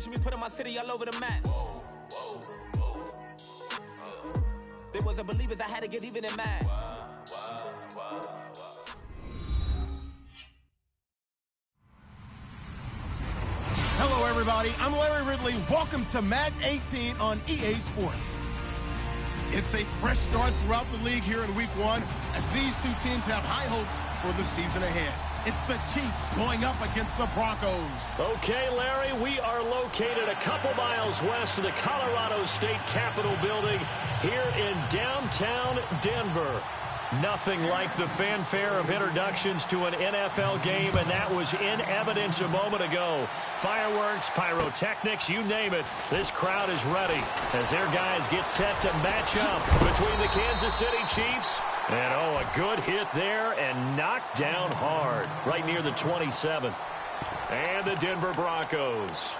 Picture me putting my city all over the map. They wasn't believers, I had to get even in math. Hello, everybody. I'm Larry Ridley. Welcome to Madden 18 on EA Sports. It's a fresh start throughout the league here in Week 1 as these two teams have high hopes for the season ahead. It's the Chiefs going up against the Broncos. Okay, Larry, we are located a couple miles west of the Colorado State Capitol building here in downtown Denver. Nothing like the fanfare of introductions to an NFL game, and that was in evidence a moment ago. Fireworks, pyrotechnics, you name it. This crowd is ready as their guys get set to match up between the Kansas City Chiefs and, oh, a good hit there and knocked down hard right near the 27. And the Denver Broncos.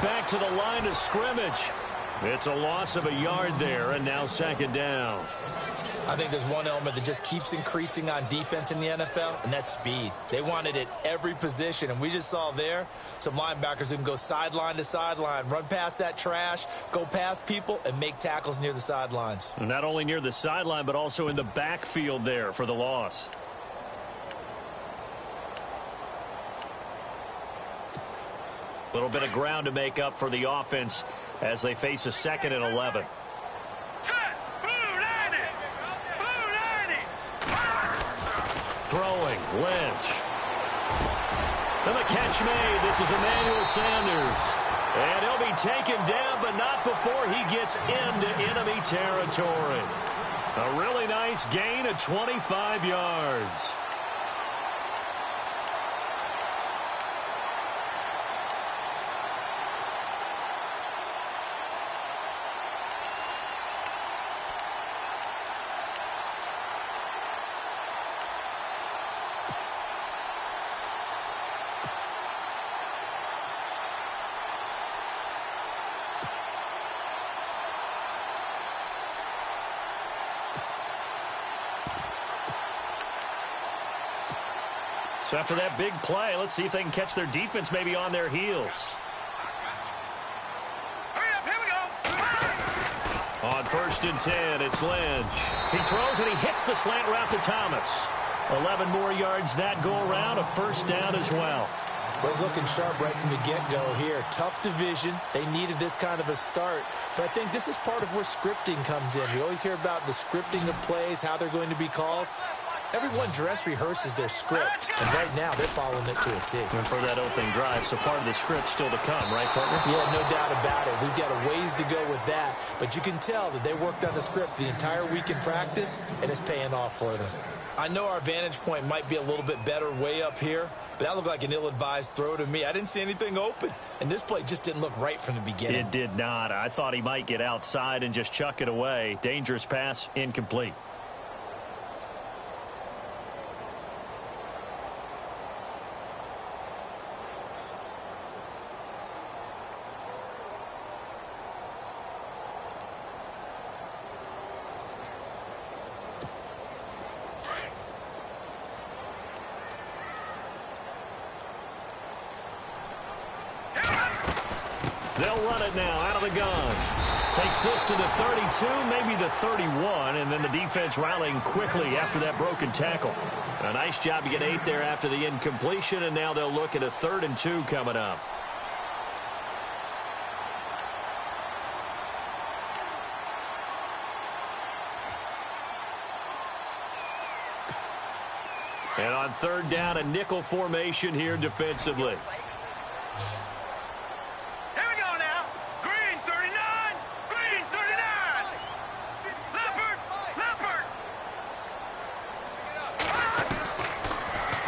Back to the line of scrimmage. It's a loss of a yard there, and now second down. I think there's one element that just keeps increasing on defense in the NFL, and that's speed. They want it at every position, and we just saw there some linebackers who can go sideline to sideline, run past that trash, go past people, and make tackles near the sidelines. Not only near the sideline, but also in the backfield there for the loss. A little bit of ground to make up for the offense as they face a 2nd and 11. Throwing, Lynch. And the catch made. This is Emmanuel Sanders. And he'll be taken down, but not before he gets into enemy territory. A really nice gain of 25 yards. So after that big play, let's see if they can catch their defense maybe on their heels. Hurry up, here we go. On 1st and 10, it's Lynch. He throws and he hits the slant route to Thomas. 11 more yards that go around, a first down as well. Well, he's looking sharp right from the get-go here. Tough division. They needed this kind of a start. But I think this is part of where scripting comes in. We always hear about the scripting of plays, how they're going to be called. Everyone dress rehearses their script, and right now they're following it to a T. And for that opening drive, so part of the script still to come, right, partner? Yeah, no doubt about it. We've got a ways to go with that, but you can tell that they worked on the script the entire week in practice, and it's paying off for them. I know our vantage point might be a little bit better way up here, but that looked like an ill-advised throw to me. I didn't see anything open, and this play just didn't look right from the beginning. It did not. I thought he might get outside and just chuck it away. Dangerous pass, incomplete. They'll run it now out of the gun. Takes this to the 32, maybe the 31, and then the defense rallying quickly after that broken tackle. A nice job to get 8 there after the incompletion, and now they'll look at a 3rd and 2 coming up. And on 3rd down, a nickel formation here defensively.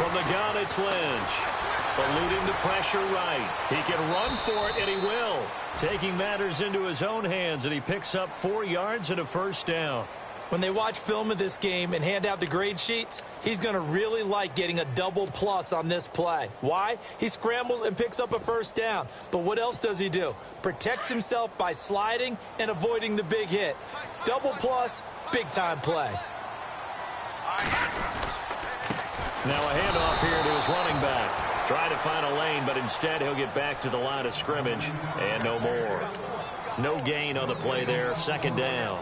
From the gun, it's Lynch. Eluding the pressure right. He can run for it, and he will. Taking matters into his own hands, and he picks up 4 yards and a first down. When they watch film of this game and hand out the grade sheets, he's going to really like getting a double plus on this play. Why? He scrambles and picks up a first down. But what else does he do? Protects himself by sliding and avoiding the big hit. Double plus, big-time play. Now a handoff here to his running back. Trying to find a lane, but instead he'll get back to the line of scrimmage and no more. No gain on the play there. Second down.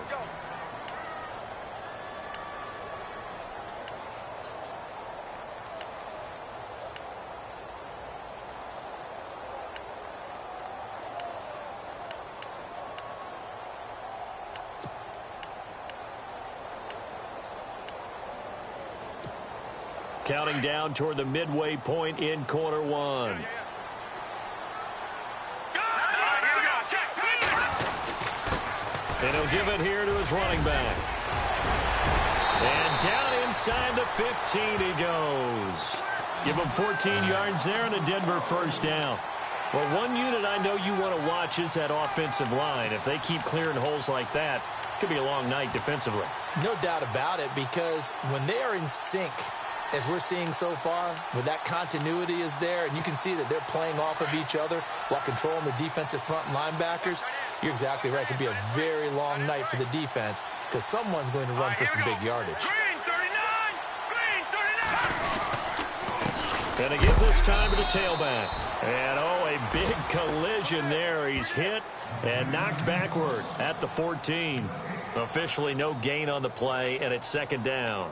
Counting down toward the midway point in quarter one. And he'll give it here to his running back. And down inside the 15 he goes. Give him 14 yards there and a Denver first down. Well, one unit I know you want to watch is that offensive line. If they keep clearing holes like that, it could be a long night defensively. No doubt about it, because when they are in sync, as we're seeing so far, where that continuity is there, and you can see that they're playing off of each other while controlling the defensive front linebackers, you're exactly right. It could be a very long night for the defense because someone's going to run for some big yardage. Green 39! And again this time to the tailback. And, oh, a big collision there. He's hit and knocked backward at the 14. Officially no gain on the play, and it's second down.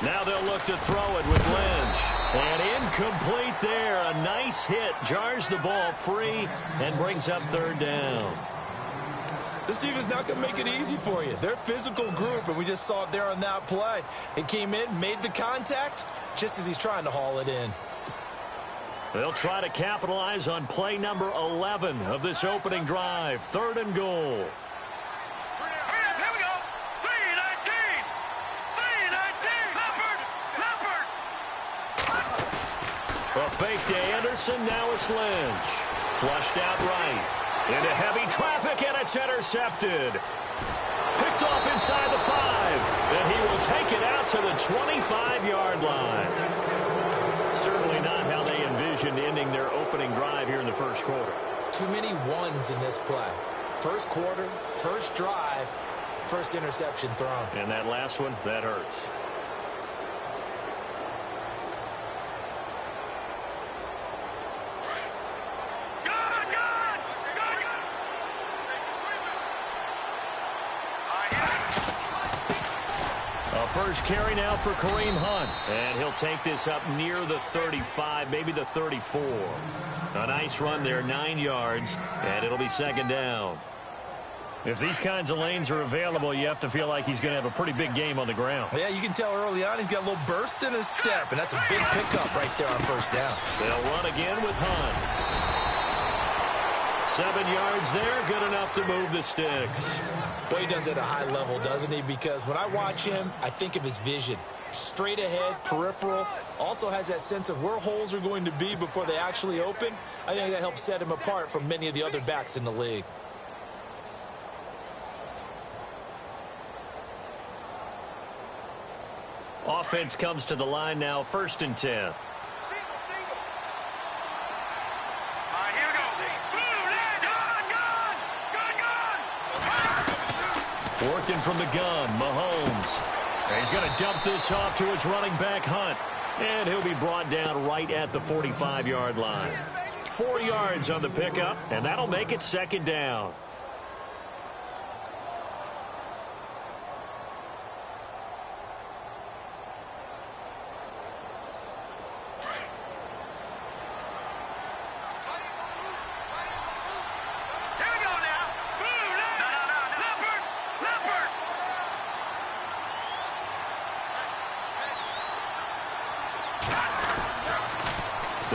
Now they'll look to throw it with Lynch. And incomplete there. A nice hit. Jars the ball free and brings up third down. This defense not going to make it easy for you. They're a physical group, and we just saw it there on that play. It came in, made the contact, just as he's trying to haul it in. They'll try to capitalize on play number 11 of this opening drive. Third and goal. A fake to Anderson. Now it's Lynch. Flushed out right. Into heavy traffic, and it's intercepted. Picked off inside the 5. And he will take it out to the 25-yard line. Certainly not how they envisioned ending their opening drive here in the first quarter. Too many ones in this play. First quarter, first drive, first interception thrown. And that last one, that hurts. First carry now for Kareem Hunt. And he'll take this up near the 35, maybe the 34. A nice run there, 9 yards, and it'll be second down. If these kinds of lanes are available, you have to feel like he's going to have a pretty big game on the ground. Yeah, you can tell early on he's got a little burst in his step, and that's a big pickup right there on first down. They'll run again with Hunt. 7 yards there, good enough to move the sticks. Boy, he does it at a high level, doesn't he? Because when I watch him, I think of his vision. Straight ahead, peripheral, also has that sense of where holes are going to be before they actually open. I think that helps set him apart from many of the other backs in the league. Offense comes to the line now, 1st and 10. Working from the gun, Mahomes. And he's going to dump this off to his running back, Hunt. And he'll be brought down right at the 45-yard line. 4 yards on the pickup, and that'll make it second down.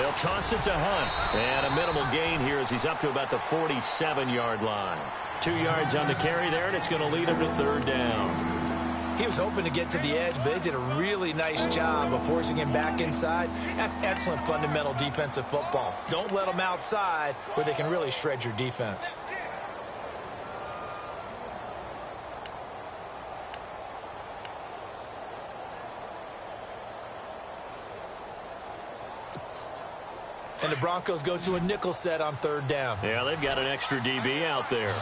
They'll toss it to Hunt. And a minimal gain here as he's up to about the 47-yard line. 2 yards on the carry there, and it's going to lead him to third down. He was hoping to get to the edge, but they did a really nice job of forcing him back inside. That's excellent fundamental defensive football. Don't let them outside where they can really shred your defense. And the Broncos go to a nickel set on third down. Yeah, they've got an extra DB out there.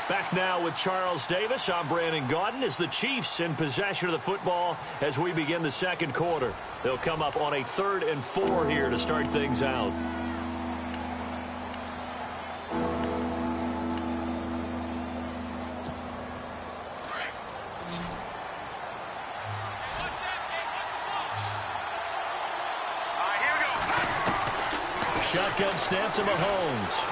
Back now with Charles Davis. I'm Brandon Gaudin as the Chiefs in possession of the football as we begin the second quarter. They'll come up on a 3rd and 4 here to start things out. Shotgun snap to Mahomes.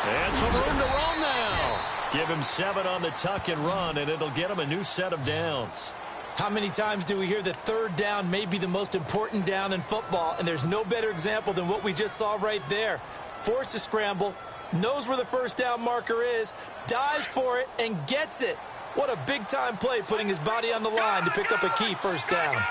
And some room to run now. Give him 7 on the tuck and run, and it'll get him a new set of downs. How many times do we hear that third down may be the most important down in football, and there's no better example than what we just saw right there. Forced to scramble, knows where the first down marker is, dives for it, and gets it. What a big-time play, putting his body on the line to pick up a key first down.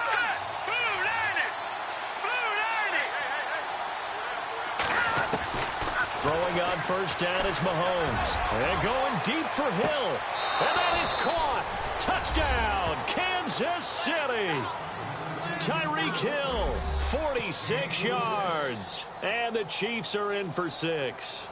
Throwing on first down is Mahomes. And going deep for Hill. And that is caught. Touchdown, Kansas City. Tyreek Hill, 46 yards. And the Chiefs are in for 6.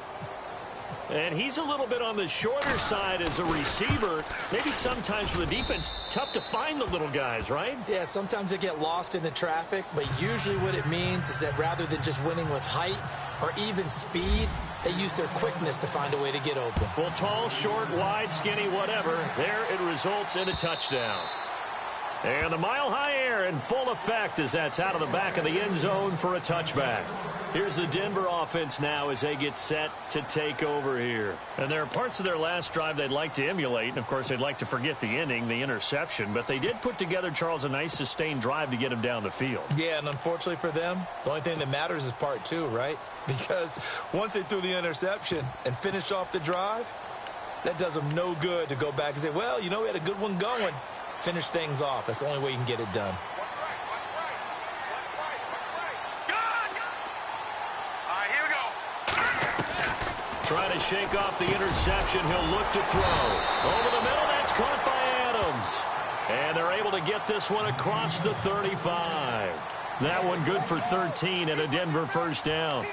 And he's a little bit on the shorter side as a receiver. Maybe sometimes for the defense, tough to find the little guys, right? Yeah, sometimes they get lost in the traffic, but usually what it means is that rather than just winning with height or even speed, they use their quickness to find a way to get open. Well, tall, short, wide, skinny, whatever, there it results in a touchdown. And the mile-high air in full effect as that's out of the back of the end zone for a touchback. Here's the Denver offense now as they get set to take over here. And there are parts of their last drive they'd like to emulate. And, of course, they'd like to forget the ending, the interception. But they did put together, Charles, a nice sustained drive to get him down the field. Yeah, and unfortunately for them, the only thing that matters is part 2, right? Because once they threw the interception and finished off the drive, that does them no good to go back and say, well, you know, we had a good one going. Finish things off. That's the only way you can get it done. Trying to shake off the interception. He'll look to throw. Over the middle, that's caught by Adams. And they're able to get this one across the 35. That one good for 13 and a Denver first down.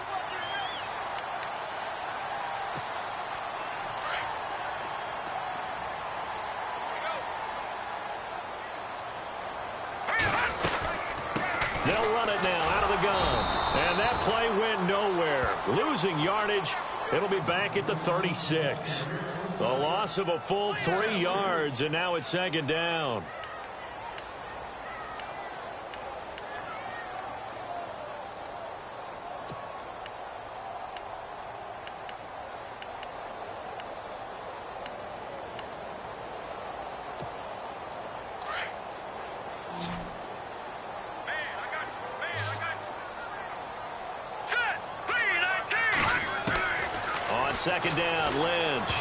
They'll run it now out of the gun. And that play went nowhere. Losing yardage. It'll be back at the 36. The loss of a full 3 yards, and now it's second down. Second down, Lynch.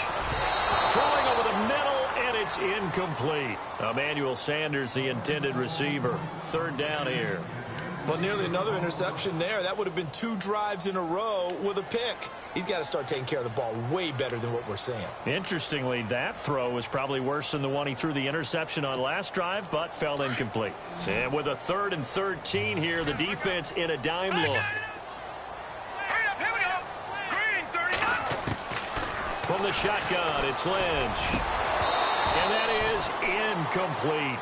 Throwing over the middle, and it's incomplete. Emmanuel Sanders, the intended receiver. Third down here. Well, nearly another interception there. That would have been 2 drives in a row with a pick. He's got to start taking care of the ball way better than what we're seeing. Interestingly, that throw was probably worse than the one he threw the interception on last drive, but fell incomplete. And with a 3rd and 13 here, the defense in a dime look. From the shotgun, it's Lynch. And that is incomplete.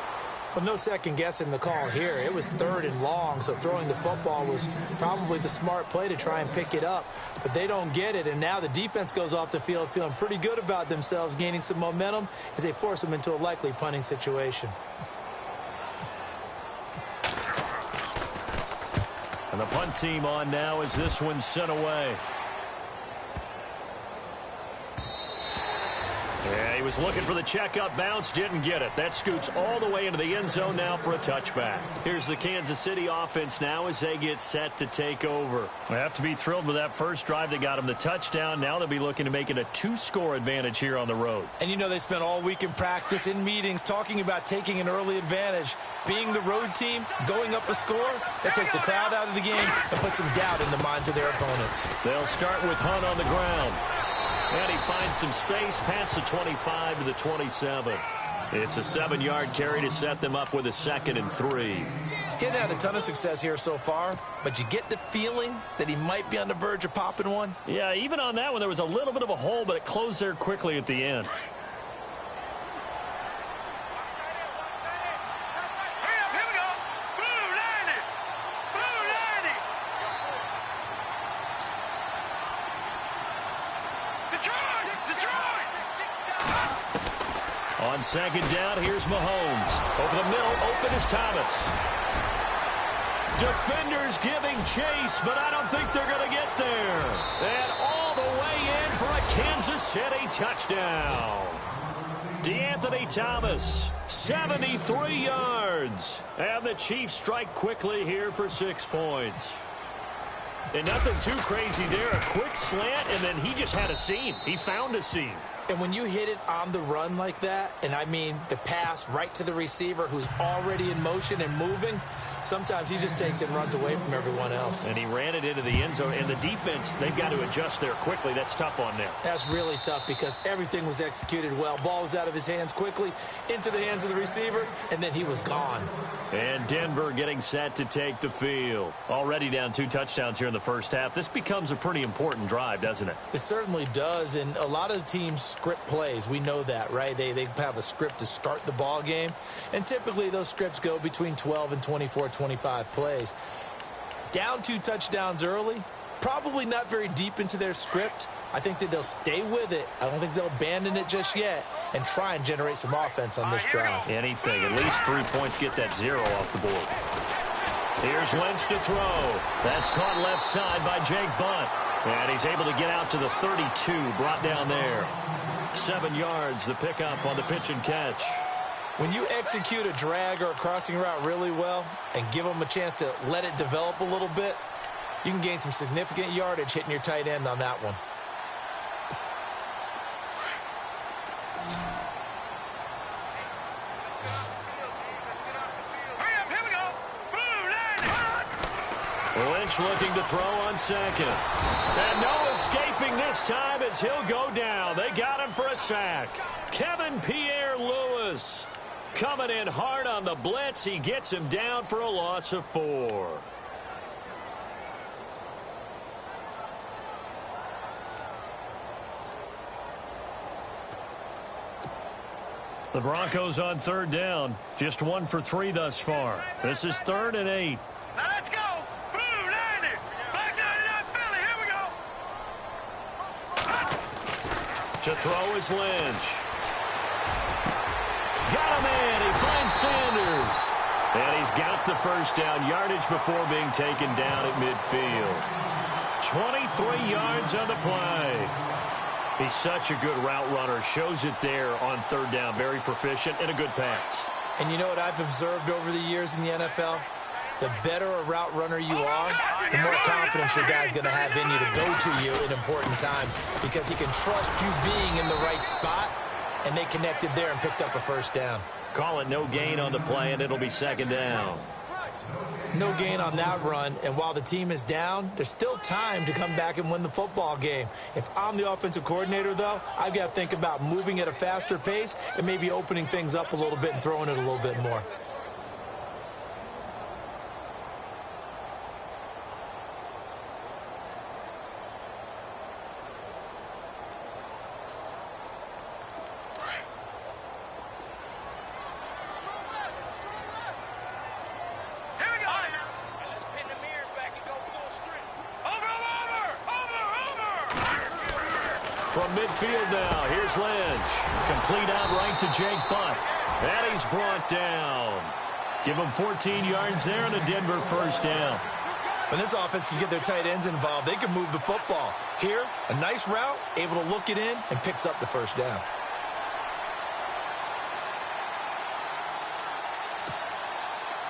Well, no second guessing the call here. It was 3rd and long, so throwing the football was probably the smart play to try and pick it up. But they don't get it, and now the defense goes off the field feeling pretty good about themselves, gaining some momentum as they force them into a likely punting situation. And the punt team on now as this one's sent away. Yeah, he was looking for the checkup bounce, didn't get it. That scoots all the way into the end zone now for a touchback. Here's the Kansas City offense now as they get set to take over. They have to be thrilled with that first drive that got them the touchdown. Now they'll be looking to make it a 2-score advantage here on the road. And you know they spent all week in practice, in meetings, talking about taking an early advantage. Being the road team, going up a score, that takes the crowd out of the game and puts some doubt in the minds of their opponents. They'll start with Hunt on the ground. And he finds some space past the 25 to the 27. It's a 7-yard carry to set them up with a 2nd and 3. Getting had a ton of success here so far, but you get the feeling that he might be on the verge of popping one. Yeah, even on that one, there was a little bit of a hole, but it closed there quickly at the end. On 2nd down, here's Mahomes. Over the middle, open is Thomas. Defenders giving chase, but I don't think they're going to get there. And all the way in for a Kansas City touchdown. DeAnthony Thomas, 73 yards. And the Chiefs strike quickly here for 6 points. And nothing too crazy there. A quick slant, and then he just had a seam. He found a seam. And when you hit it on the run like that, and I mean the pass right to the receiver who's already in motion and moving, sometimes he just takes it and runs away from everyone else. And he ran it into the end zone. And the defense, they've got to adjust there quickly. That's tough on them. That's really tough because everything was executed well. Ball was out of his hands quickly, into the hands of the receiver, and then he was gone. And Denver getting set to take the field. Already down 2 touchdowns here in the first half. This becomes a pretty important drive, doesn't it? It certainly does, and a lot of the teams script plays. We know that, right? They have a script to start the ball game, and typically those scripts go between 12 and 24, 25 plays. Down 2 touchdowns early, probably not very deep into their script. I think that they'll stay with it. I don't think they'll abandon it just yet and try and generate some offense on this drive. Anything. At least 3 points, get that 0 off the board. Here's Wentz to throw. That's caught left side by Jake Bunt. And he's able to get out to the 32, brought down there. 7 yards, the pickup on the pitch and catch. When you execute a drag or a crossing route really well and give them a chance to let it develop a little bit, you can gain some significant yardage hitting your tight end on that one. Lynch looking to throw on 2nd. And no escaping this time as he'll go down. They got him for a sack. Kevin Pierre-Louis coming in hard on the blitz. He gets him down for a loss of 4. The Broncos on 3rd down. Just 1 for 3 thus far. This is 3rd and 8. Now let's go. Blue 90. Black 99 Philly. Here we go. To throw is Lynch. Got him in. He finds Sanders. And he's got the first down yardage before being taken down at midfield. 23 yards on the play. He's such a good route runner. Shows it there on 3rd down. Very proficient and a good pass. And you know what I've observed over the years in the NFL? The better a route runner you are, the more confidence your guy's going to have in you to go to you in important times because he can trust you being in the right spot, and they connected there and picked up a first down. Call it no gain on the play, and it'll be 2nd down. No gain on that run, and while the team is down, there's still time to come back and win the football game. If I'm the offensive coordinator, though, I've got to think about moving at a faster pace and maybe opening things up a little bit and throwing it a little bit more. From midfield now, here's Lynch. Complete out right to Jake Bunt. And he's brought down. Give him 14 yards there and a Denver first down. When this offense can get their tight ends involved, they can move the football. Here, a nice route, able to look it in, and picks up the first down.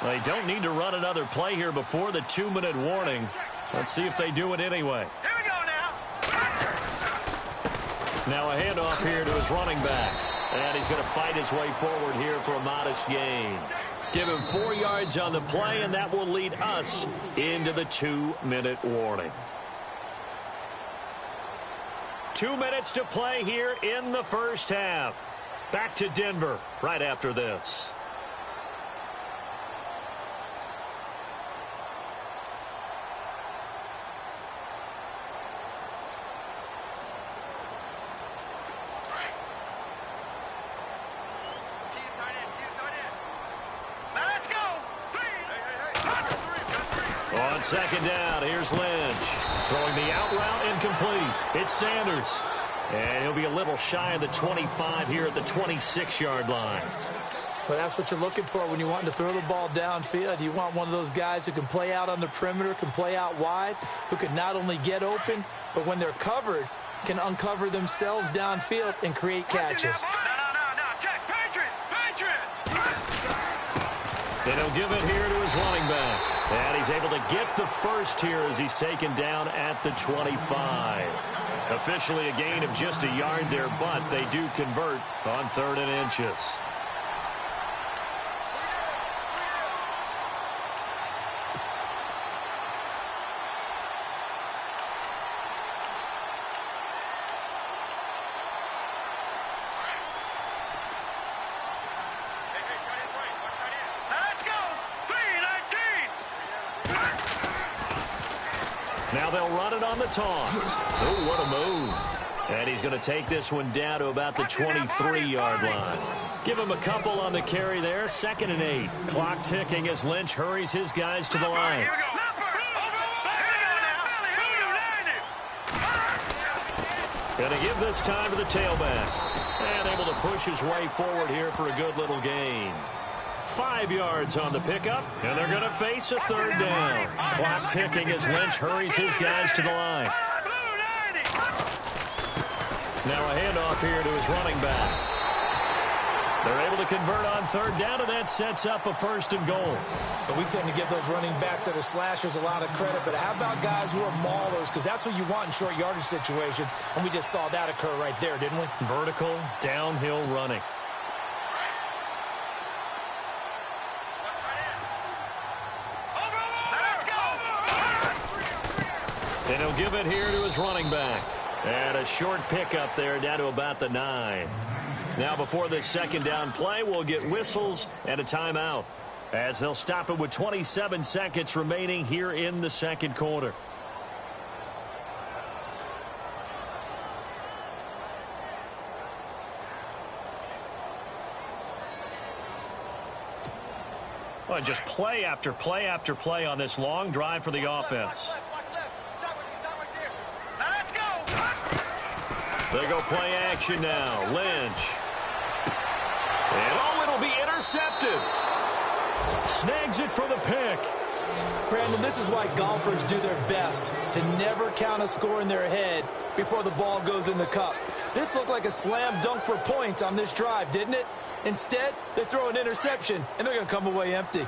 They don't need to run another play here before the 2-minute warning. Let's see if they do it anyway. Here we go now. Now a handoff here to his running back. And he's going to fight his way forward here for a modest gain. Give him 4 yards on the play, and that will lead us into the 2-minute warning. 2 minutes to play here in the first half. Back to Denver right after this. On second down, here's Lynch. Throwing the out route incomplete. It's Sanders. And he'll be a little shy of the 25 here at the 26-yard line. Well, that's what you're looking for when you want to throw the ball downfield. You want one of those guys who can play out on the perimeter, can play out wide, who can not only get open, but when they're covered, can uncover themselves downfield and create catches. No, check. Patriot. And he'll give it here to his running back. And he's able to get the first here as he's taken down at the 25. Officially a gain of just a yard there, but they do convert on 3rd and inches. Now they'll run it on the toss. Oh, what a move. And he's going to take this one down to about the 23-yard line. Give him a couple on the carry there. 2nd and 8. Clock ticking as Lynch hurries his guys to the line. Going to give this time to the tailback. And able to push his way forward here for a good little gain. 5 yards on the pickup, and they're going to face a 3rd down. Clock ticking as Lynch hurries his guys to the line. Now a handoff here to his running back. They're able to convert on 3rd down, and that sets up a 1st and goal. But we tend to give those running backs that are slashers a lot of credit, but how about guys who are maulers? Because that's what you want in short yardage situations, and we just saw that occur right there, didn't we? Vertical, downhill running. And he'll give it here to his running back. And a short pickup there down to about the 9. Now before this 2nd down play, we'll get whistles and a timeout, as they'll stop it with 27 seconds remaining here in the 2nd quarter. Well, just play after play after play on this long drive for the offense. They go play action now. Lynch. And oh, it'll be intercepted. Snags it for the pick. Brandon, this is why golfers do their best to never count a score in their head before the ball goes in the cup. This looked like a slam dunk for points on this drive, didn't it? Instead, they throw an interception, and they're going to come away empty.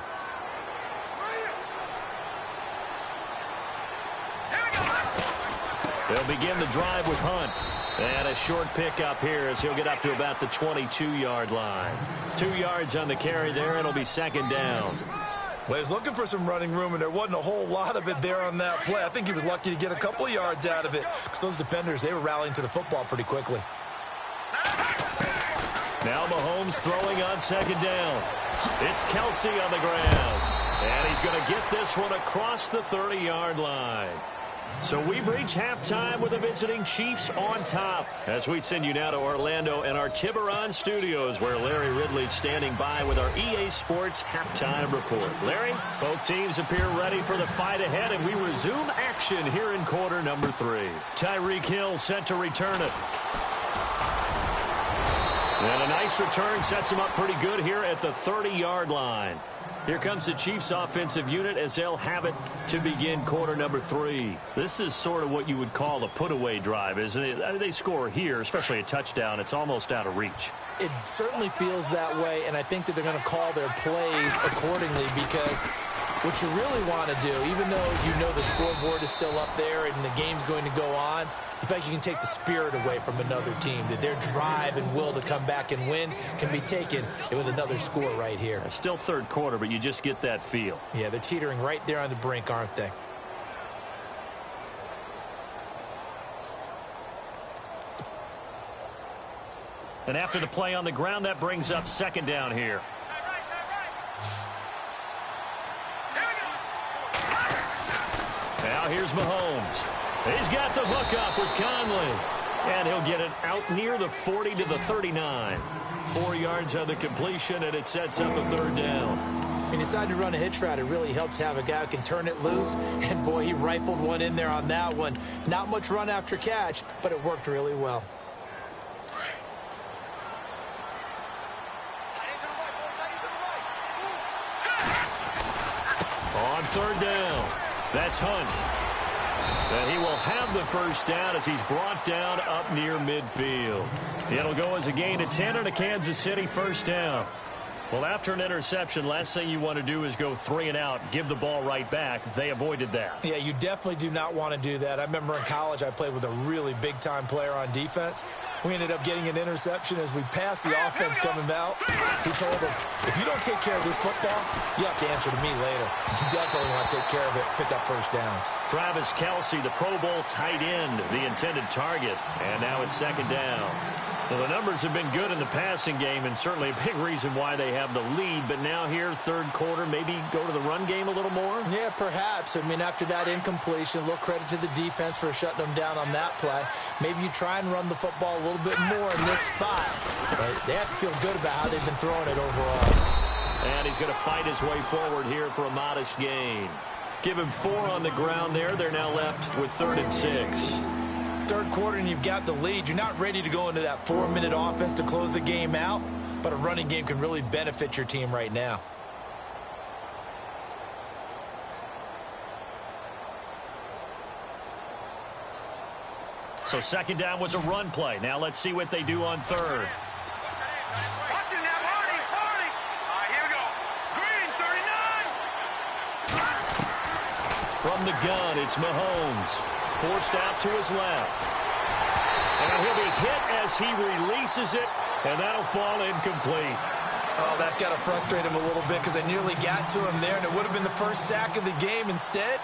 They'll begin the drive with Hunt. And a short pickup here as he'll get up to about the 22-yard line. 2 yards on the carry there. It'll be 2nd down. Well, he's looking for some running room, and there wasn't a whole lot of it there on that play. I think he was lucky to get a couple of yards out of it, because those defenders, they were rallying to the football pretty quickly. Now Mahomes throwing on 2nd down. It's Kelsey on the ground. And he's going to get this one across the 30-yard line. So we've reached halftime with the visiting Chiefs on top, as we send you now to Orlando and our Tiburon studios, where Larry Ridley's standing by with our EA Sports halftime report. Larry, both teams appear ready for the fight ahead, and we resume action here in quarter number 3. Tyreek Hill set to return it. And a nice return sets him up pretty good here at the 30-yard line. Here comes the Chiefs offensive unit as they'll have it to begin quarter number 3. This is sort of what you would call a put-away drive, isn't it? I mean, they score here, especially a touchdown. It's almost out of reach. It certainly feels that way, and I think that they're going to call their plays accordingly because what you really want to do, even though you know the scoreboard is still up there and the game's going to go on, in fact, you can take the spirit away from another team, that their drive and will to come back and win can be taken with another score right here. It's still third quarter, but you just get that feel. Yeah, they're teetering right there on the brink, aren't they? And after the play on the ground, that brings up second down here. Now here's Mahomes. He's got the hook up with Conley. And he'll get it out near the 40 to the 39. 4 yards on the completion, and it sets up a third down. He decided to run a hitch route. It really helped to have a guy who can turn it loose. And, boy, he rifled one in there on that one. Not much run after catch, but it worked really well. On third down, that's Hunt. And he will have the first down as he's brought down up near midfield. It'll go as a gain of 10 and a Kansas City first down. Well, after an interception, last thing you want to do is go 3 and out, give the ball right back. They avoided that. Yeah, you definitely do not want to do that. I remember in college I played with a really big-time player on defense. We ended up getting an interception as we passed the offense coming out. He told him, if you don't take care of this football, you have to answer to me later. You definitely want to take care of it, pick up first downs. Travis Kelce, the Pro Bowl tight end, the intended target. And now it's second down. Well, the numbers have been good in the passing game, and certainly a big reason why they have the lead. But now here, third quarter, maybe go to the run game a little more? Yeah, perhaps. I mean, after that incompletion, a little credit to the defense for shutting them down on that play. Maybe you try and run the football a little bit more in this spot. But they have to feel good about how they've been throwing it overall. And he's going to fight his way forward here for a modest gain. Give him 4 on the ground there. They're now left with 3rd and 6. Third quarter and you've got the lead. You're not ready to go into that 4-minute offense to close the game out, but a running game can really benefit your team right now. So second down was a run play. Now let's see what they do on third. Watch it now, Marty. All right, here we go. Green, 39. From the gun, it's Mahomes. Forced out to his left. And he'll be hit as he releases it, and that'll fall incomplete. Oh, that's got to frustrate him a little bit because they nearly got to him there, and it would have been the first sack of the game. Instead,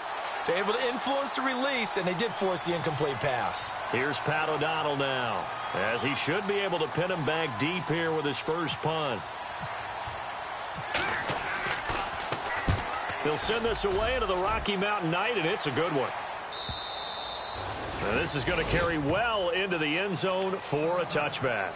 they're able to influence the release, and they did force the incomplete pass. Here's Pat O'Donnell now, as he should be able to pin him back deep here with his first punt. They'll send this away into the Rocky Mountain night, and it's a good one. Now this is going to carry well into the end zone for a touchback.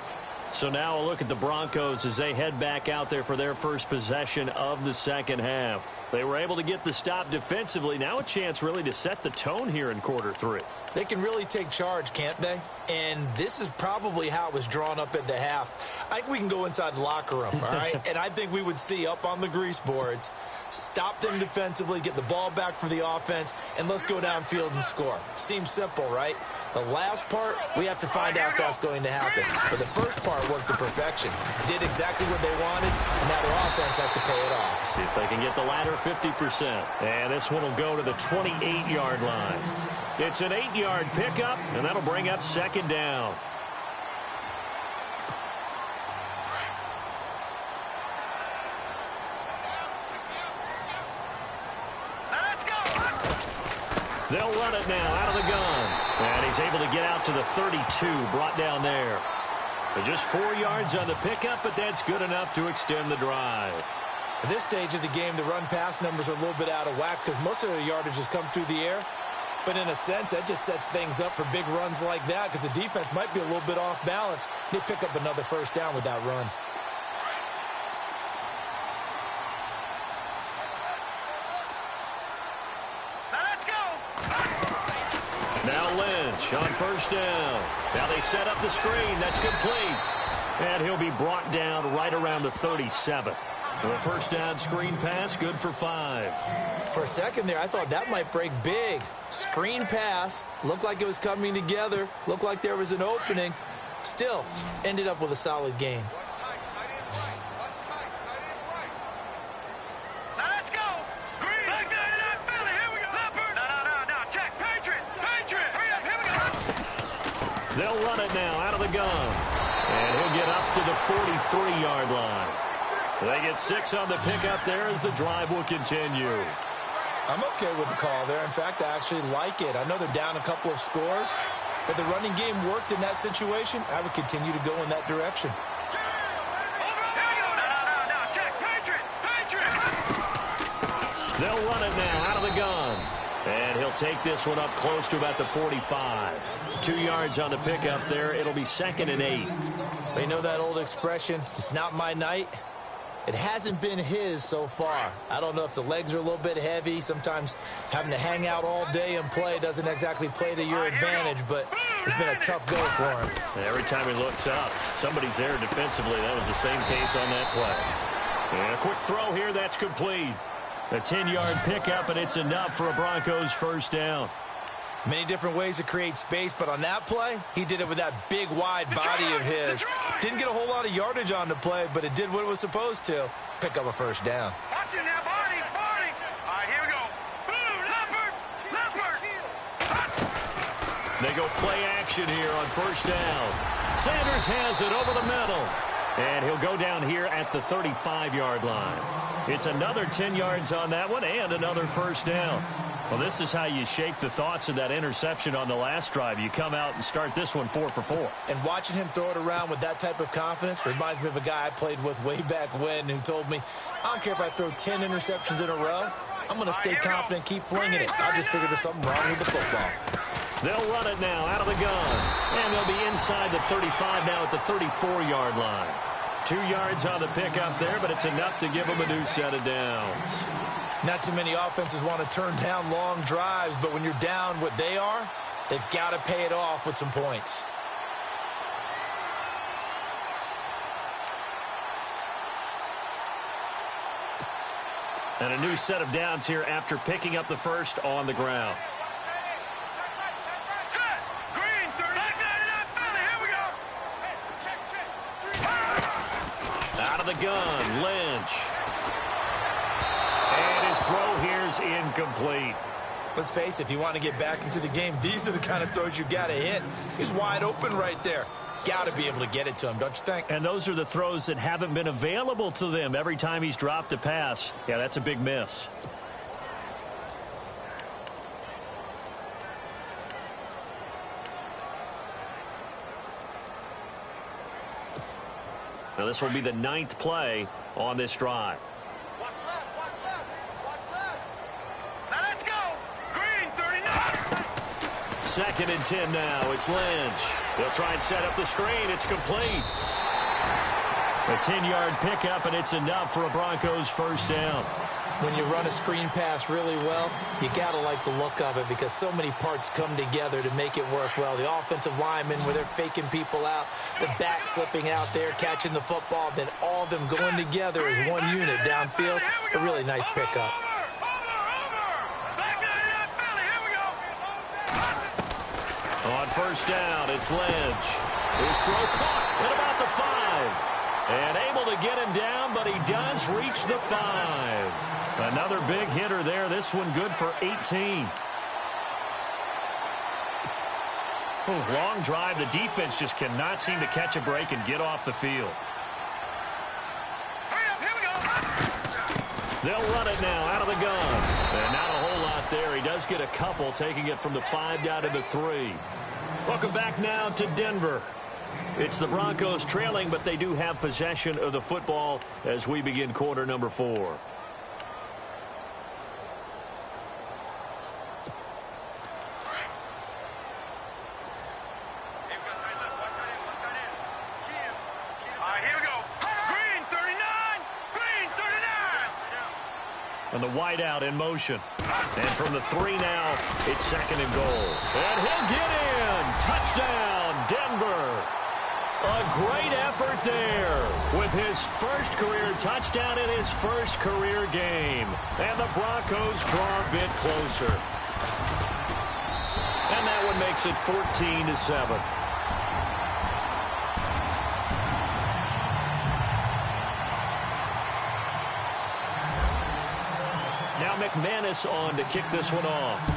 So now a look at the Broncos as they head back out there for their first possession of the second half. They were able to get the stop defensively. Now a chance really to set the tone here in quarter 3. They can really take charge, can't they? And this is probably how it was drawn up at the half. I think we can go inside the locker room, all right? And I think we would see up on the grease boards, stop them defensively, get the ball back for the offense, and let's go downfield and score. Seems simple, right? The last part, we have to find out if that's going to happen. But the first part worked to perfection. Did exactly what they wanted, and now their offense has to pay it off. See if they can get the latter 50%. And this one will go to the 28-yard line. It's an 8-yard pickup, and that'll bring up second down. They'll run it now out of the gun. And he's able to get out to the 32, brought down there. But just 4 yards on the pickup, but that's good enough to extend the drive. At this stage of the game, the run-pass numbers are a little bit out of whack because most of their yardage has come through the air. But in a sense, that just sets things up for big runs like that because the defense might be a little bit off balance. They pick up another first down with that run. Now Lynch on first down. Now they set up the screen. That's complete. And he'll be brought down right around the 37. Well, first down screen pass, good for 5. For a second there, I thought that might break big. Screen pass, looked like it was coming together, looked like there was an opening. Still, ended up with a solid gain. Let's go. Green. Back there to that Philly. Here we go. Leopard. No. Check. Patriots. Hurry up. Here we go. They'll run it now out of the gun. And he'll get up to the 43-yard line. They get 6 on the pickup there as the drive will continue. I'm okay with the call there. In fact, I actually like it. I know they're down a couple of scores, but the running game worked in that situation. I would continue to go in that direction. No. Check. Patriots. They'll run it now out of the gun. And he'll take this one up close to about the 45. 2 yards on the pickup there. It'll be 2nd and 8. They know that old expression, it's not my night. It hasn't been his so far. I don't know if the legs are a little bit heavy. Sometimes having to hang out all day and play doesn't exactly play to your advantage, but it's been a tough go for him. And every time he looks up, somebody's there defensively. That was the same case on that play. And a quick throw here, that's complete. A 10-yard pickup, and it's enough for a Broncos first down. Many different ways to create space, but on that play, he did it with that big, wide body of his. Didn't get a whole lot of yardage on the play, but it did what it was supposed to. Pick up a first down. Watch it now, Barney. All right, here we go. Leopard. They go play action here on first down. Sanders has it over the middle. And he'll go down here at the 35-yard line. It's another 10 yards on that one and another first down. Well, this is how you shake the thoughts of that interception on the last drive. You come out and start this one 4 for 4. And watching him throw it around with that type of confidence reminds me of a guy I played with way back when who told me, I don't care if I throw 10 interceptions in a row. I'm going to stay confident, keep flinging it. I just figured there's something wrong with the football. They'll run it now out of the gun. And they'll be inside the 35 now at the 34-yard line. 2 yards on the pickup there, but it's enough to give them a new set of downs. Not too many offenses want to turn down long drives, but when you're down what they are, they've got to pay it off with some points. And a new set of downs here after picking up the first on the ground. Set. Green. Back there to that Philly. Here we go. Out of the gun, Lynch. And his throw here's incomplete. Let's face it, if you want to get back into the game, these are the kind of throws you got to hit. He's wide open right there. Got to be able to get it to him, don't you think? And those are the throws that haven't been available to them every time he's dropped a pass. Yeah, that's a big miss. Now this will be the 9th play on this drive. Watch left. Now let's go. Green, 39. 2nd and 10 now. It's Lynch. They'll try and set up the screen. It's complete. A 10-yard pickup, and it's enough for a Broncos first down. When you run a screen pass really well, you got to like the look of it because so many parts come together to make it work well. The offensive linemen, where they're faking people out, the back slipping out there, catching the football, then all of them going together as one unit downfield. A really nice pickup. On first down, it's Lynch. His throw caught at about the 5. And able to get him down, but he does reach the 5. Another big hitter there. This one good for 18. Long drive. The defense just cannot seem to catch a break and get off the field. They'll run it now out of the gun. And not a whole lot there. He does get a couple, taking it from the 5 down to the 3. Welcome back now to Denver. It's the Broncos trailing, but they do have possession of the football as we begin quarter number 4. And the wideout in motion. And from the 3 now, it's 2nd and goal. And he'll get in. Touchdown, Denver. A great effort there with his first career touchdown in his first career game. And the Broncos draw a bit closer. And that one makes it 14-7. Now McManus on to kick this one off.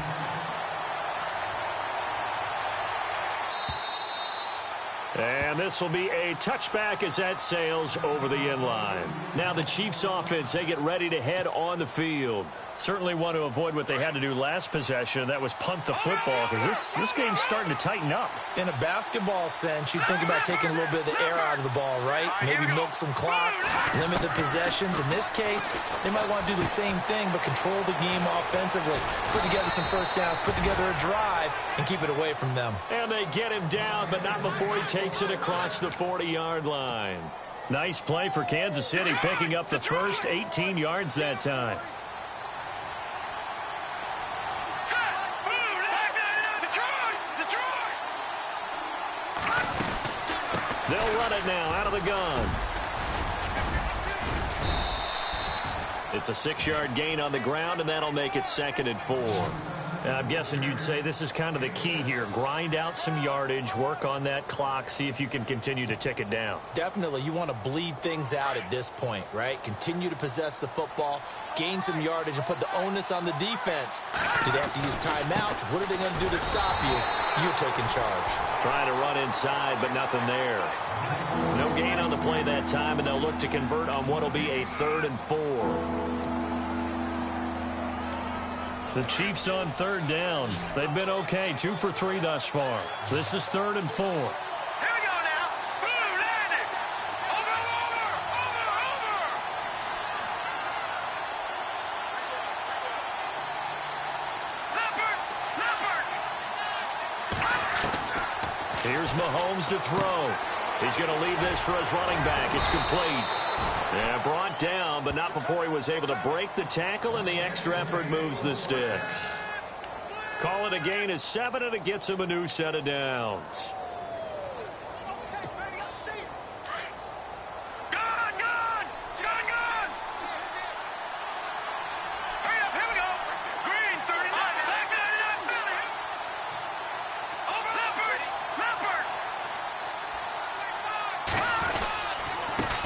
And this will be a touchback as that sails over the end line. Now the Chiefs offense, they get ready to head on the field. Certainly want to avoid what they had to do last possession, and that was punt the football, because this game's starting to tighten up. In a basketball sense, you'd think about taking a little bit of the air out of the ball, right? Maybe milk some clock, limit the possessions. In this case, they might want to do the same thing, but control the game offensively. Put together some first downs, put together a drive, and keep it away from them. And they get him down, but not before he takes it across the 40-yard line. Nice play for Kansas City, picking up the first 18 yards that time. They'll run it now out of the gun. It's a 6-yard gain on the ground, and that'll make it 2nd and 4. I'm guessing you'd say this is kind of the key here. Grind out some yardage, work on that clock, see if you can continue to tick it down. Definitely. You want to bleed things out at this point, right? Continue to possess the football, gain some yardage, and put the onus on the defense. Do they have to use timeouts? What are they going to do to stop you? You're taking charge. Trying to run inside, but nothing there. No gain on the play that time, and they'll look to convert on what will be a 3rd and 4. The Chiefs on 3rd down. They've been okay, 2 for 3 thus far. This is 3rd and 4. Here we go now. Boom, landing. Over. Leopard. Here's Mahomes to throw. He's going to leave this for his running back. It's complete. Yeah, brought down, but not before he was able to break the tackle, and the extra effort moves the sticks. Call it a gain of 7, and it gets him a new set of downs. Gone. Hurry up, here we go. Green, 39. Back 99, Philly. Over Leopard.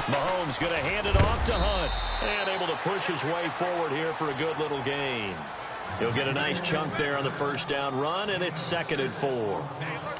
Mahomes going to hand it off to Hunt, and able to push his way forward here for a good little gain. He'll get a nice chunk there on the first down run, and it's 2nd and 4.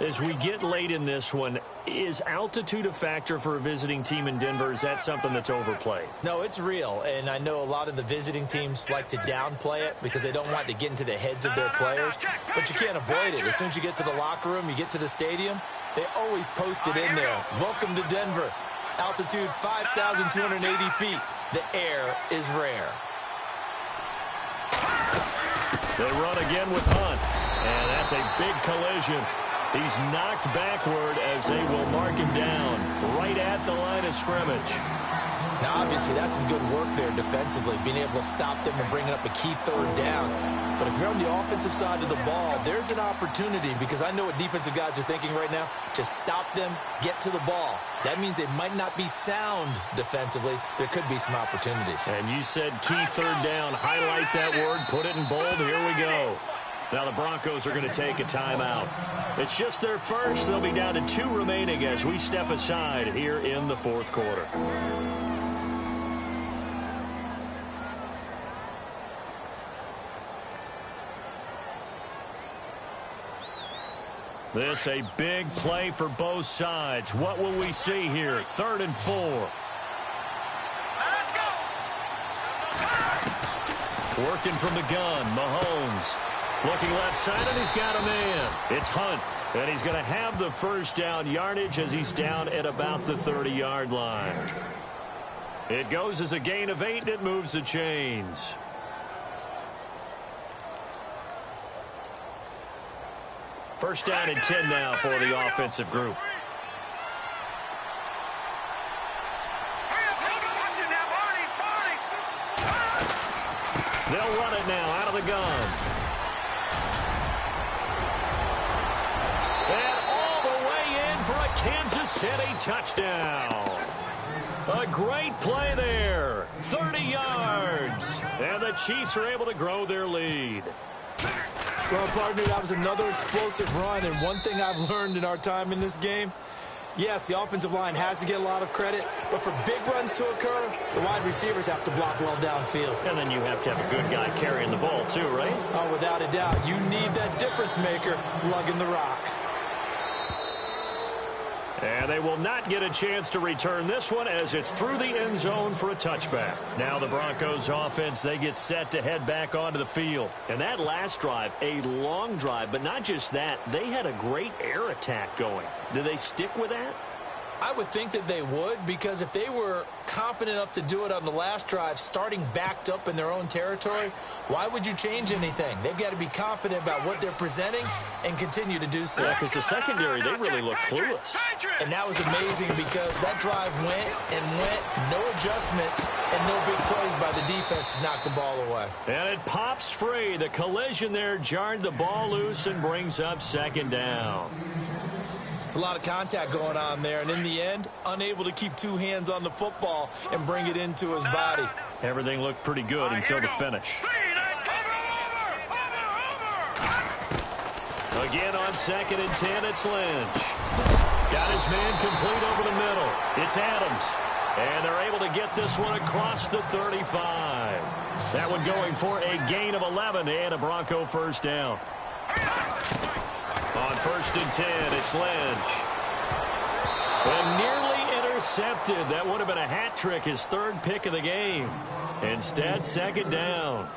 As we get late in this one, is altitude a factor for a visiting team in Denver? Is that something that's overplayed? No, it's real, and I know a lot of the visiting teams like to downplay it because they don't want to get into the heads of their players, but you can't avoid it. As soon as you get to the locker room, you get to the stadium, they always post it in there. Welcome to Denver. Altitude 5,280 feet. The air is rare. They run again with Hunt, and that's a big collision. He's knocked backward as they will mark him down right at the line of scrimmage. Now, obviously, that's some good work there defensively, being able to stop them and bringing up a key 3rd down. But if you're on the offensive side of the ball, there's an opportunity, because I know what defensive guys are thinking right now. Just stop them, get to the ball. That means they might not be sound defensively. There could be some opportunities. And you said key 3rd down. Highlight that word, put it in bold. Here we go. Now the Broncos are going to take a timeout. It's just their first. They'll be down to 2 remaining as we step aside here in the 4th quarter. This a big play for both sides. What will we see here? 3rd and 4. Let's go. Working from the gun, Mahomes. Looking left side, and he's got a man. It's Hunt, and he's going to have the first down yardage as he's down at about the 30-yard line. It goes as a gain of 8, and it moves the chains. First down and 10 now for the offensive group. They'll run it now out of the gun. And all the way in for a Kansas City touchdown. A great play there. 30 yards. And the Chiefs are able to grow their lead. Well, partner, that was another explosive run. And one thing I've learned in our time in this game, yes, the offensive line has to get a lot of credit, but for big runs to occur, the wide receivers have to block well downfield. And then you have to have a good guy carrying the ball too, right? Oh, without a doubt. You need that difference maker lugging the rock. And they will not get a chance to return this one as it's through the end zone for a touchback. Now the Broncos offense, they get set to head back onto the field. And that last drive, a long drive, but not just that, they had a great air attack going. Do they stick with that? I would think that they would, because if they were competent enough to do it on the last drive, starting backed up in their own territory, why would you change anything? They've got to be confident about what they're presenting and continue to do so. Yeah, because the secondary, they really look clueless. And that was amazing because that drive went and went, no adjustments, and no big plays by the defense to knock the ball away. And it pops free. The collision there jarred the ball loose and brings up second down. It's a lot of contact going on there, and in the end, unable to keep two hands on the football and bring it into his body. Everything looked pretty good until the finish. Again on 2nd and 10, it's Lynch. Got his man complete over the middle. It's Adams. And they're able to get this one across the 35. That one going for a gain of 11 and a Bronco first down. On 1st and 10, it's Lynch. And nearly intercepted. That would have been a hat trick, his 3rd pick of the game. Instead, 2nd down.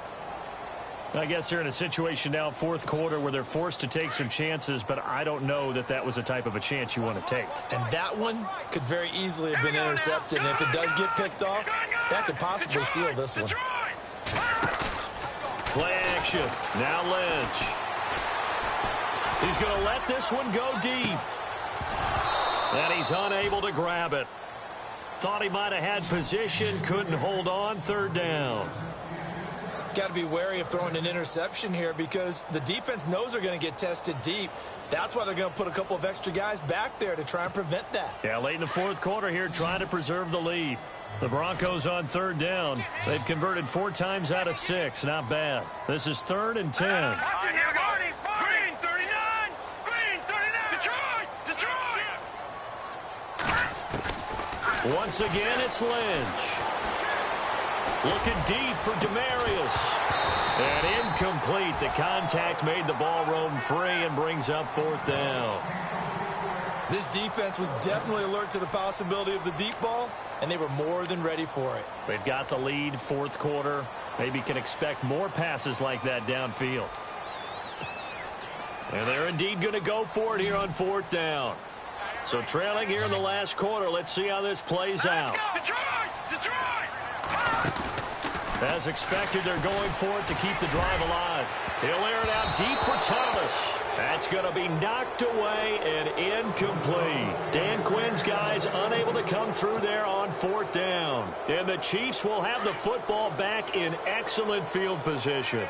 I guess they're in a situation now, 4th quarter, where they're forced to take some chances, but I don't know that that was a type of a chance you want to take. And that one could very easily have been intercepted, and if it does get picked off, that could possibly seal this one. Play action. Now Lynch. He's going to let this one go deep. And he's unable to grab it. Thought he might have had position, couldn't hold on, 3rd down. Got to be wary of throwing an interception here because the defense knows they're going to get tested deep. That's why they're going to put a couple of extra guys back there to try and prevent that. Yeah, late in the 4th quarter here, trying to preserve the lead. The Broncos on 3rd down. They've converted 4 times out of 6. Not bad. This is 3rd and 10. Here we go. Green 39. Green 39. Detroit. Once again, it's Lynch. Looking deep for Demarius. And incomplete. The contact made the ball roam free and brings up 4th down. This defense was definitely alert to the possibility of the deep ball, and they were more than ready for it. They've got the lead, 4th quarter. Maybe can expect more passes like that downfield. And they're indeed going to go for it here on 4th down. So trailing here in the last quarter. Let's see how this plays out. Detroit. As expected, they're going for it to keep the drive alive. He'll air it out deep for Thomas. That's going to be knocked away and incomplete. Dan Quinn's guys unable to come through there on 4th down. And the Chiefs will have the football back in excellent field position.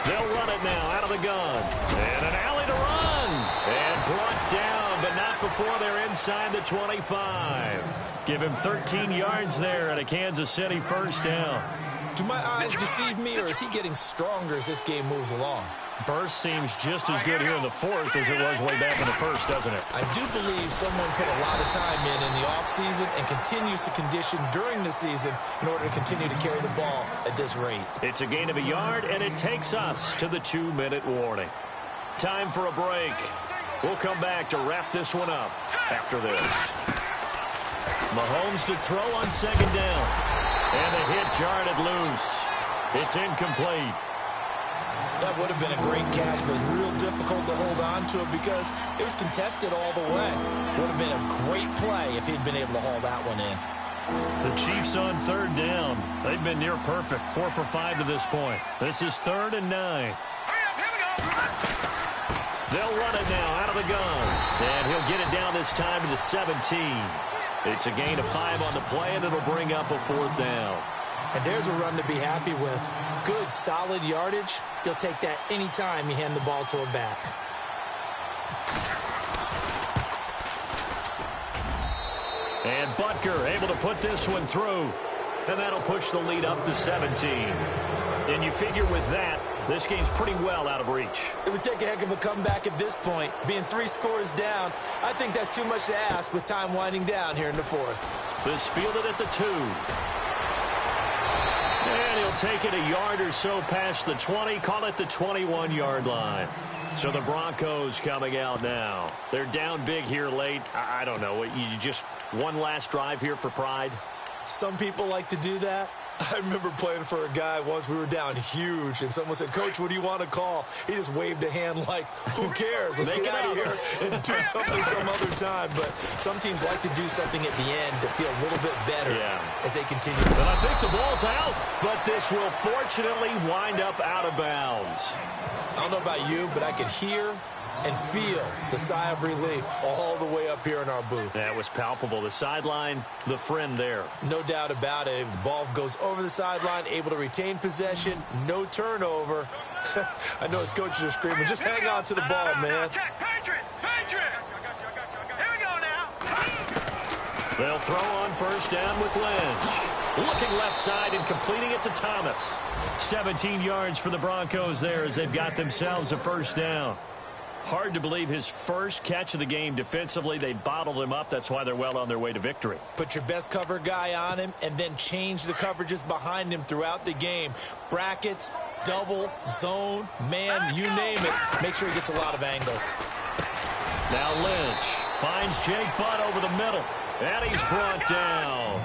They'll run it now out of the gun. And an alley to run. And brought down, but not before they're inside the 25. Give him 13 yards there and a Kansas City first down. Do my eyes deceive me, or is he getting stronger as this game moves along? Burst seems just as good here in the 4th as it was way back in the 1st, doesn't it? I do believe someone put a lot of time in the offseason and continues to condition during the season in order to continue to carry the ball at this rate. It's a gain of a yard, and it takes us to the 2-minute warning. Time for a break. We'll come back to wrap this one up after this. Mahomes to throw on 2nd down. And the hit jarred it loose. It's incomplete. That would have been a great catch, but it was real difficult to hold on to it because it was contested all the way. Would have been a great play if he'd been able to haul that one in. The Chiefs on 3rd down. They've been near perfect, 4 for 5 to this point. This is 3rd and 9. They'll run it now out of the gun. And he'll get it down this time to the 17. It's a gain of 5 on the play, and it'll bring up a 4th down. And there's a run to be happy with. Good, solid yardage. You'll take that any time you hand the ball to a back. And Butker able to put this one through. And that'll push the lead up to 17. And you figure with that, this game's pretty well out of reach. It would take a heck of a comeback at this point. Being 3 scores down, I think that's too much to ask with time winding down here in the 4th. This fielded at the 2. And he'll take it a yard or so past the 20, call it the 21-yard line. So the Broncos coming out now. They're down big here late. I don't know. You just one last drive here for pride? Some people like to do that. I remember playing for a guy once. We were down huge, and someone said, "Coach, what do you want to call?" He just waved a hand like, who cares? Let's get out of here and do something some other time. But some teams like to do something at the end to feel a little bit better as they continue. But I think the ball's out, but this will fortunately wind up out of bounds. I don't know about you, but I could hear and feel the sigh of relief all the way up here in our booth. That was palpable. The sideline, the friend there. No doubt about it. If the ball goes over the sideline, able to retain possession, no turnover. I know his coaches are screaming, just hang on to the ball, man. Check, Patriot! Patriot! Here we go now. They'll throw on first down with Lynch. Looking left side and completing it to Thomas. 17 yards for the Broncos there as they've got themselves a first down. Hard to believe his first catch of the game defensively. They bottled him up. That's why they're well on their way to victory. Put your best cover guy on him and then change the coverages behind him throughout the game. Brackets, double, zone, man, you name it. Make sure he gets a lot of angles. Now Lynch finds Jake Butt over the middle. And he's brought down.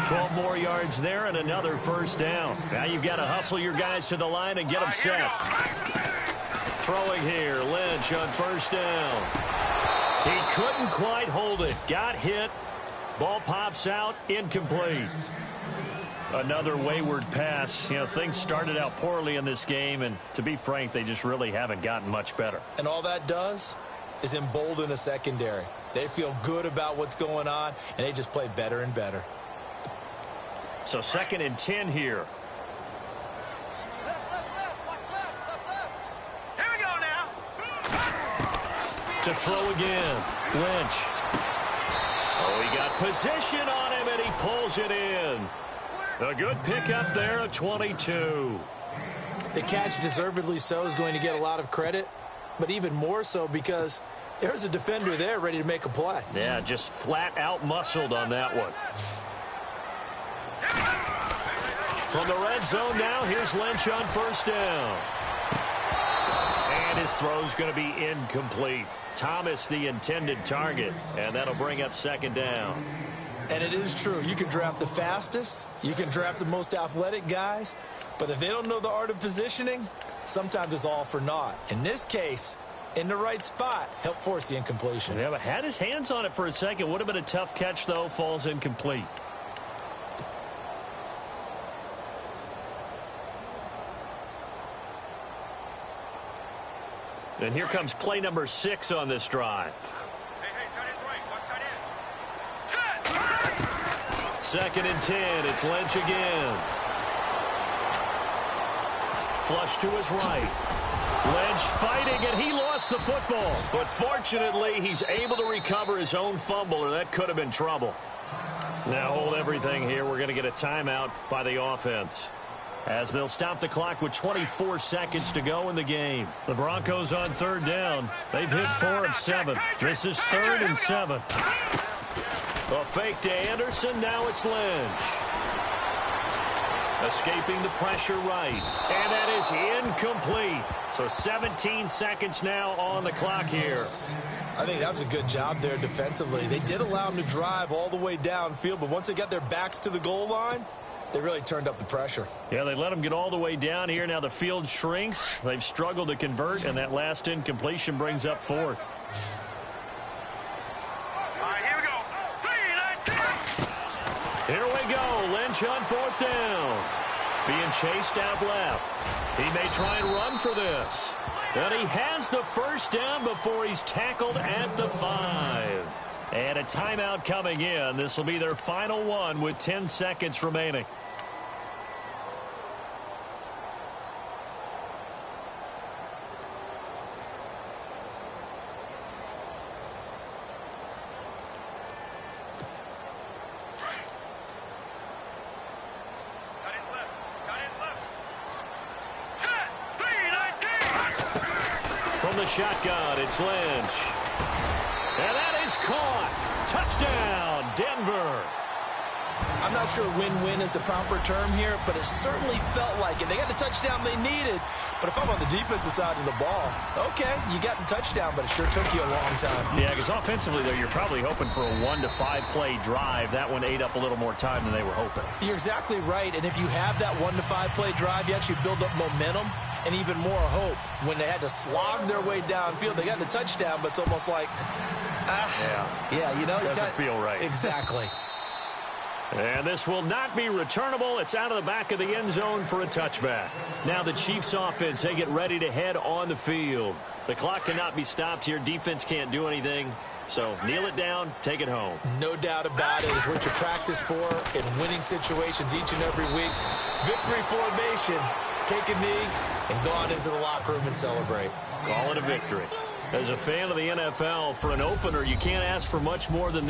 12 more yards there and another first down. Now you've got to hustle your guys to the line and get them set. Throwing here, Lynch on first down. He couldn't quite hold it. Got hit. Ball pops out, incomplete. Another wayward pass. You know, things started out poorly in this game, and to be frank, they just really haven't gotten much better. And all that does is embolden a secondary. They feel good about what's going on, and they just play better and better. So 2nd and 10 here. To throw again. Lynch. Oh, he got position on him, and he pulls it in. A good pickup there at 22. The catch, deservedly so, is going to get a lot of credit, but even more so because there's a defender there ready to make a play. Yeah, just flat out muscled on that one. From the red zone now, here's Lynch on first down. And his throw's going to be incomplete. Thomas the intended target, and that'll bring up 2nd down. And it is true. You can draft the fastest. You can draft the most athletic guys. But if they don't know the art of positioning, sometimes it's all for naught. In this case, in the right spot, help force the incompletion. Yeah, but had his hands on it for a second. Would have been a tough catch, though. Falls incomplete. And here comes play number 6 on this drive. Second and 10. It's Lynch again. Flush to his right. Lynch fighting, and he lost the football. But fortunately, he's able to recover his own fumble, or that could have been trouble. Now hold everything here. We're going to get a timeout by the offense, as they'll stop the clock with 24 seconds to go in the game. The Broncos on 3rd down. They've hit 4 of 7. This is 3rd and 7. A fake to Anderson. Now it's Lynch. Escaping the pressure right. And that is incomplete. So 17 seconds now on the clock here. I think that was a good job there defensively. They did allow them to drive all the way downfield, but once they got their backs to the goal line, they really turned up the pressure. Yeah, they let them get all the way down here. Now the field shrinks. They've struggled to convert, and that last incompletion brings up 4th. All right, here we go. Here we go. Lynch on 4th down. Being chased out left. He may try and run for this. And he has the first down before he's tackled at the 5. And a timeout coming in. This will be their final one with 10 seconds remaining. from the shotgun. It's Lynch. And that is caught. Touchdown, Denver. I'm not sure win-win is the proper term here, but it certainly felt like it. They got the touchdown they needed. But if I'm on the defensive side of the ball, okay, you got the touchdown, but it sure took you a long time. Yeah, because offensively, though, you're probably hoping for a 1 to 5 play drive. That one ate up a little more time than they were hoping. You're exactly right. And if you have that 1 to 5 play drive, you actually build up momentum and even more hope. When they had to slog their way downfield, they got the touchdown, but it's almost like, yeah, you know. Doesn't feel right. Exactly. And this will not be returnable. It's out of the back of the end zone for a touchback. Now the Chiefs offense, they get ready to head on the field. The clock cannot be stopped here. Defense can't do anything. So kneel it down, take it home. No doubt about it. It's what you practice for in winning situations each and every week. Victory formation. Take a knee and go on into the locker room and celebrate. Call it a victory. As a fan of the NFL, for an opener, you can't ask for much more than